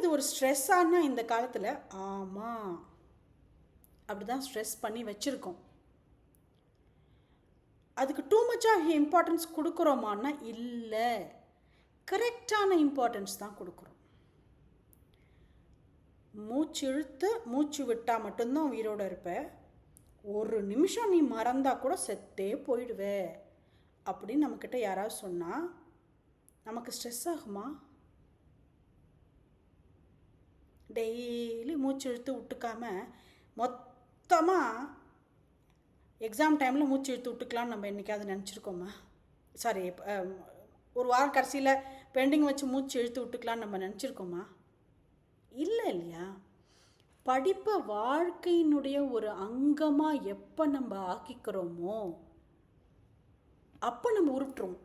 படிக்கிறது ஒரு ஸ்ட்ரெஸ்ஸானா இந்த காலத்தில் ஆமாம், அப்படி தான் ஸ்ட்ரெஸ் பண்ணி வச்சுருக்கோம். அதுக்கு டூ மச்சாக இம்பார்ட்டன்ஸ் கொடுக்குறோமான்னா இல்லை, கரெக்டான இம்பார்ட்டன்ஸ் தான் கொடுக்குறோம். மூச்சு இழுத்து மூச்சு விட்டால் மட்டும்தான் உயிரோடு இருப்ப, ஒரு நிமிஷம் நீ மறந்தா கூட செத்தே போயிடுவே அப்படின்னு நம்மக்கிட்ட யாராவது சொன்னால் நமக்கு ஸ்ட்ரெஸ் ஆகுமா? டெய்லி மூச்சு இழுத்து விட்டுக்காம மொத்தமாக எக்ஸாம் டைமில் மூச்சு இழுத்து விட்டுக்கலான்னு நம்ம என்றைக்காவது நினச்சிருக்கோமா? சாரி, ஒரு வாரம் கடைசியில் பெண்டிங் வச்சு மூச்சு இழுத்து விட்டுக்கலான்னு நம்ம நினச்சிருக்கோமா? இல்லை இல்லையா? படிப்பை வாழ்க்கையினுடைய ஒரு அங்கமாக எப்போ நம்ம ஆக்கிக்கிறோமோ அப்போ நம்ம உருட்டுறோம்.